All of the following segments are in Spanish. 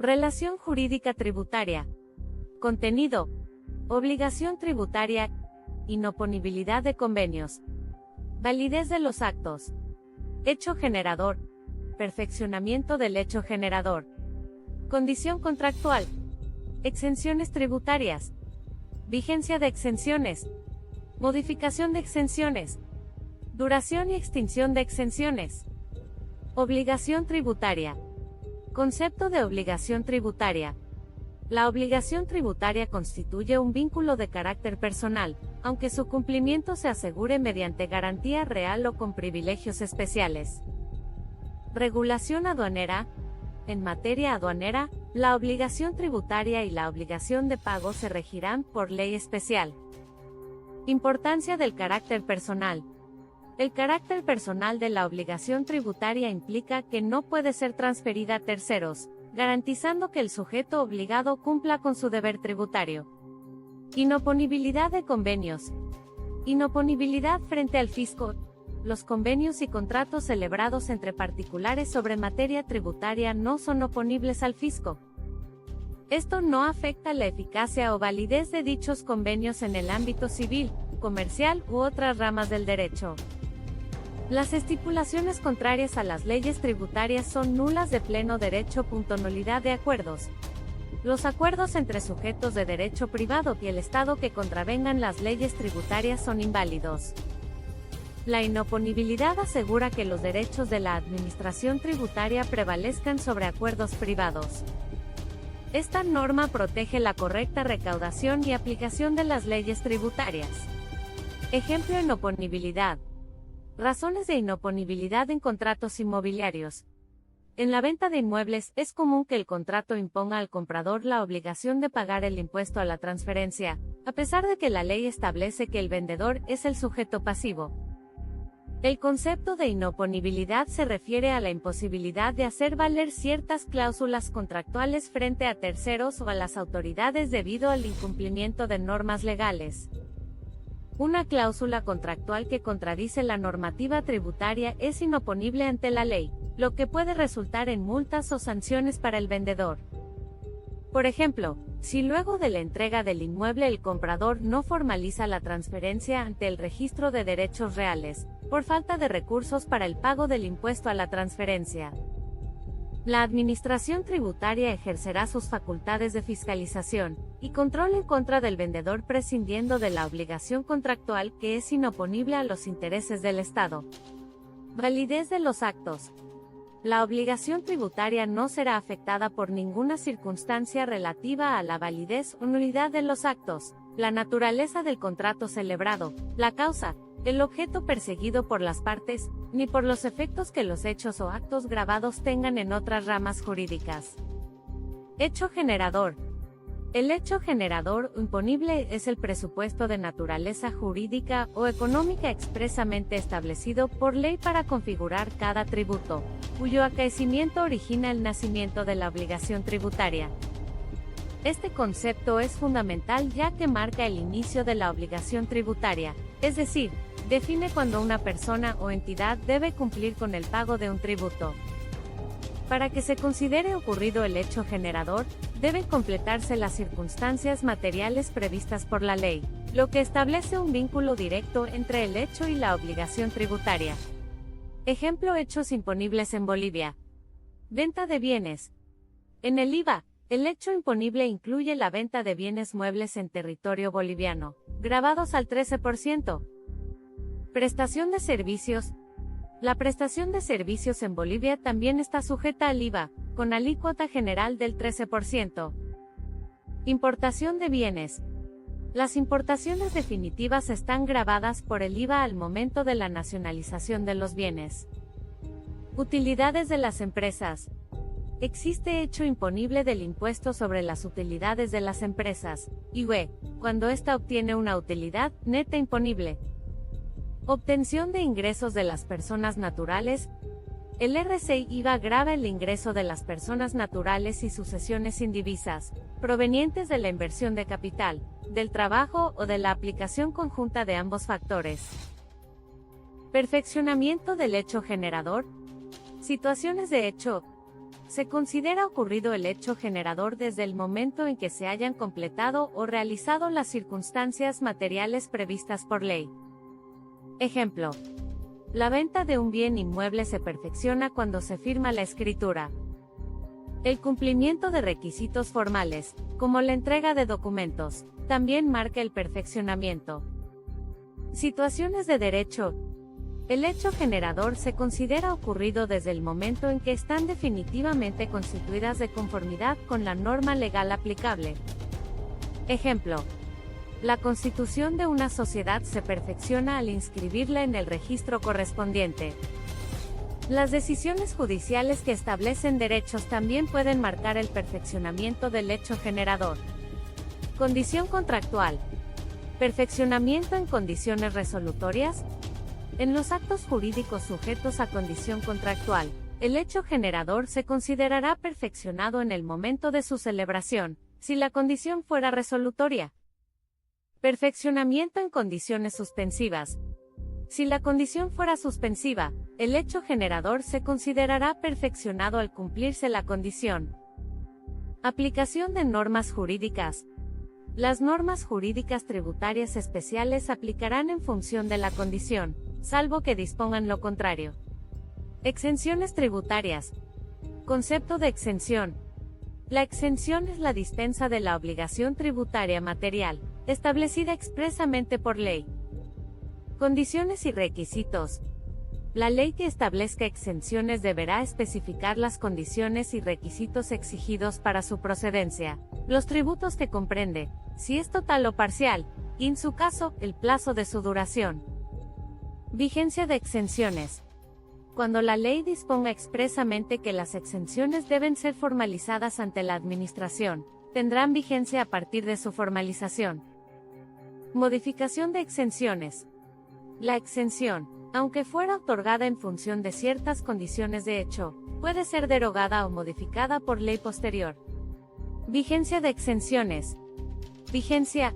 Relación jurídica tributaria. Contenido. Obligación tributaria. Inoponibilidad de convenios. Validez de los actos. Hecho generador. Perfeccionamiento del hecho generador. Condición contractual. Exenciones tributarias. Vigencia de exenciones. Modificación de exenciones. Duración y extinción de exenciones. Obligación tributaria. Concepto de obligación tributaria. La obligación tributaria constituye un vínculo de carácter personal, aunque su cumplimiento se asegure mediante garantía real o con privilegios especiales. Regulación aduanera. En materia aduanera, la obligación tributaria y la obligación de pago se regirán por ley especial. Importancia del carácter personal. El carácter personal de la obligación tributaria implica que no puede ser transferida a terceros, garantizando que el sujeto obligado cumpla con su deber tributario. Inoponibilidad de convenios. Inoponibilidad frente al fisco. Los convenios y contratos celebrados entre particulares sobre materia tributaria no son oponibles al fisco. Esto no afecta la eficacia o validez de dichos convenios en el ámbito civil, comercial u otras ramas del derecho. Las estipulaciones contrarias a las leyes tributarias son nulas de pleno derecho. Nulidad de acuerdos. Los acuerdos entre sujetos de derecho privado y el Estado que contravengan las leyes tributarias son inválidos. La inoponibilidad asegura que los derechos de la administración tributaria prevalezcan sobre acuerdos privados. Esta norma protege la correcta recaudación y aplicación de las leyes tributarias. Ejemplo: inoponibilidad. Razones de inoponibilidad en contratos inmobiliarios. En la venta de inmuebles, es común que el contrato imponga al comprador la obligación de pagar el impuesto a la transferencia, a pesar de que la ley establece que el vendedor es el sujeto pasivo. El concepto de inoponibilidad se refiere a la imposibilidad de hacer valer ciertas cláusulas contractuales frente a terceros o a las autoridades debido al incumplimiento de normas legales. Una cláusula contractual que contradice la normativa tributaria es inoponible ante la ley, lo que puede resultar en multas o sanciones para el vendedor. Por ejemplo, si luego de la entrega del inmueble el comprador no formaliza la transferencia ante el registro de derechos reales, por falta de recursos para el pago del impuesto a la transferencia. La Administración Tributaria ejercerá sus facultades de fiscalización y control en contra del vendedor prescindiendo de la obligación contractual que es inoponible a los intereses del Estado. Validez de los actos. La obligación tributaria no será afectada por ninguna circunstancia relativa a la validez o nulidad de los actos, la naturaleza del contrato celebrado, la causa, el objeto perseguido por las partes, ni por los efectos que los hechos o actos gravados tengan en otras ramas jurídicas. Hecho generador. El hecho generador o imponible es el presupuesto de naturaleza jurídica o económica expresamente establecido por ley para configurar cada tributo, cuyo acaecimiento origina el nacimiento de la obligación tributaria. Este concepto es fundamental ya que marca el inicio de la obligación tributaria, es decir, define cuando una persona o entidad debe cumplir con el pago de un tributo. Para que se considere ocurrido el hecho generador, deben completarse las circunstancias materiales previstas por la ley, lo que establece un vínculo directo entre el hecho y la obligación tributaria. Ejemplo: hechos imponibles en Bolivia. Venta de bienes. En el IVA, el hecho imponible incluye la venta de bienes muebles en territorio boliviano, gravados al 13%. Prestación de servicios. La prestación de servicios en Bolivia también está sujeta al IVA, con alícuota general del 13%. Importación de bienes. Las importaciones definitivas están gravadas por el IVA al momento de la nacionalización de los bienes. Utilidades de las empresas. Existe hecho imponible del impuesto sobre las utilidades de las empresas, IUE, cuando ésta obtiene una utilidad neta imponible. Obtención de ingresos de las personas naturales. El RCI-IVA grava el ingreso de las personas naturales y sucesiones indivisas, provenientes de la inversión de capital, del trabajo o de la aplicación conjunta de ambos factores. Perfeccionamiento del hecho generador. Situaciones de hecho. Se considera ocurrido el hecho generador desde el momento en que se hayan completado o realizado las circunstancias materiales previstas por ley. Ejemplo: la venta de un bien inmueble se perfecciona cuando se firma la escritura. El cumplimiento de requisitos formales, como la entrega de documentos, también marca el perfeccionamiento. Situaciones de derecho. El hecho generador se considera ocurrido desde el momento en que están definitivamente constituidas de conformidad con la norma legal aplicable. Ejemplo: la constitución de una sociedad se perfecciona al inscribirla en el registro correspondiente. Las decisiones judiciales que establecen derechos también pueden marcar el perfeccionamiento del hecho generador. Condición contractual. Perfeccionamiento en condiciones resolutorias. En los actos jurídicos sujetos a condición contractual, el hecho generador se considerará perfeccionado en el momento de su celebración, si la condición fuera resolutoria. Perfeccionamiento en condiciones suspensivas. Si la condición fuera suspensiva, el hecho generador se considerará perfeccionado al cumplirse la condición. Aplicación de normas jurídicas. Las normas jurídicas tributarias especiales aplicarán en función de la condición, salvo que dispongan lo contrario. Exenciones tributarias. Concepto de exención. La exención es la dispensa de la obligación tributaria material, establecida expresamente por ley. Condiciones y requisitos. La ley que establezca exenciones deberá especificar las condiciones y requisitos exigidos para su procedencia, los tributos que comprende, si es total o parcial, y en su caso, el plazo de su duración. Vigencia de exenciones. Cuando la ley disponga expresamente que las exenciones deben ser formalizadas ante la Administración, tendrán vigencia a partir de su formalización. Modificación de exenciones. La exención, aunque fuera otorgada en función de ciertas condiciones de hecho, puede ser derogada o modificada por ley posterior. Vigencia de exenciones. Vigencia.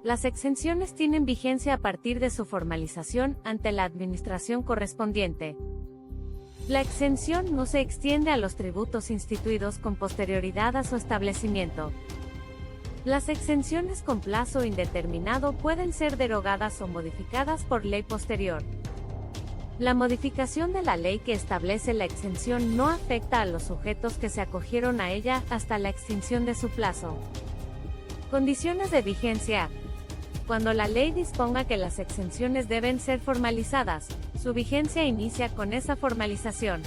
Las exenciones tienen vigencia a partir de su formalización ante la Administración correspondiente. La exención no se extiende a los tributos instituidos con posterioridad a su establecimiento. Las exenciones con plazo indeterminado pueden ser derogadas o modificadas por ley posterior. La modificación de la ley que establece la exención no afecta a los sujetos que se acogieron a ella hasta la extinción de su plazo. Condiciones de vigencia. Cuando la ley disponga que las exenciones deben ser formalizadas, su vigencia inicia con esa formalización.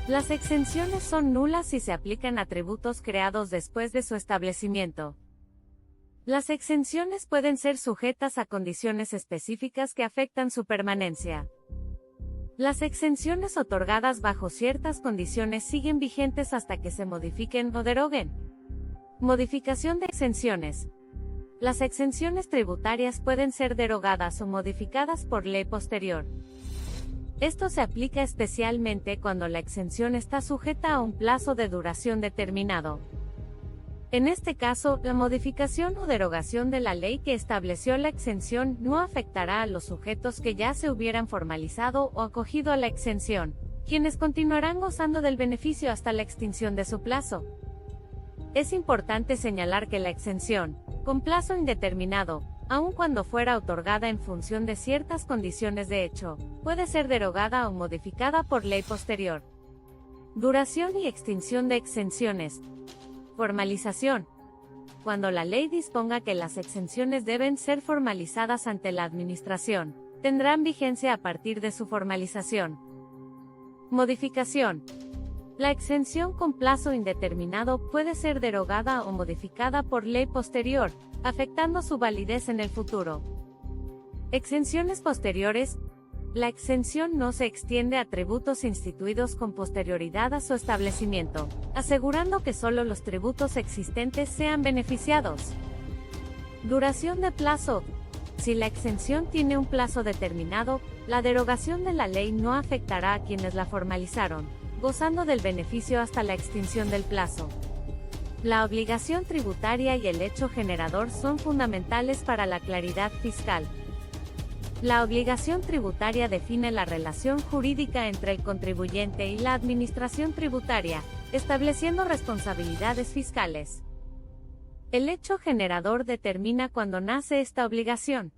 Las exenciones son nulas si se aplican a tributos creados después de su establecimiento. Las exenciones pueden ser sujetas a condiciones específicas que afectan su permanencia. Las exenciones otorgadas bajo ciertas condiciones siguen vigentes hasta que se modifiquen o deroguen. Modificación de exenciones. Las exenciones tributarias pueden ser derogadas o modificadas por ley posterior. Esto se aplica especialmente cuando la exención está sujeta a un plazo de duración determinado. En este caso, la modificación o derogación de la ley que estableció la exención no afectará a los sujetos que ya se hubieran formalizado o acogido a la exención, quienes continuarán gozando del beneficio hasta la extinción de su plazo. Es importante señalar que la exención, con plazo indeterminado, aun cuando fuera otorgada en función de ciertas condiciones de hecho, puede ser derogada o modificada por ley posterior. Duración y extinción de exenciones. Formalización. Cuando la ley disponga que las exenciones deben ser formalizadas ante la Administración, tendrán vigencia a partir de su formalización. Modificación. La exención con plazo indeterminado puede ser derogada o modificada por ley posterior, afectando su validez en el futuro. Exenciones posteriores. La exención no se extiende a tributos instituidos con posterioridad a su establecimiento, asegurando que solo los tributos existentes sean beneficiados. Duración de plazo. Si la exención tiene un plazo determinado, la derogación de la ley no afectará a quienes la formalizaron, gozando del beneficio hasta la extinción del plazo. La obligación tributaria y el hecho generador son fundamentales para la claridad fiscal. La obligación tributaria define la relación jurídica entre el contribuyente y la administración tributaria, estableciendo responsabilidades fiscales. El hecho generador determina cuándo nace esta obligación.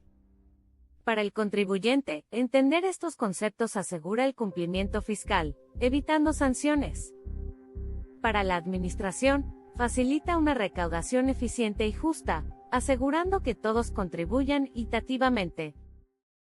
Para el contribuyente, entender estos conceptos asegura el cumplimiento fiscal, evitando sanciones. Para la administración, facilita una recaudación eficiente y justa, asegurando que todos contribuyan equitativamente.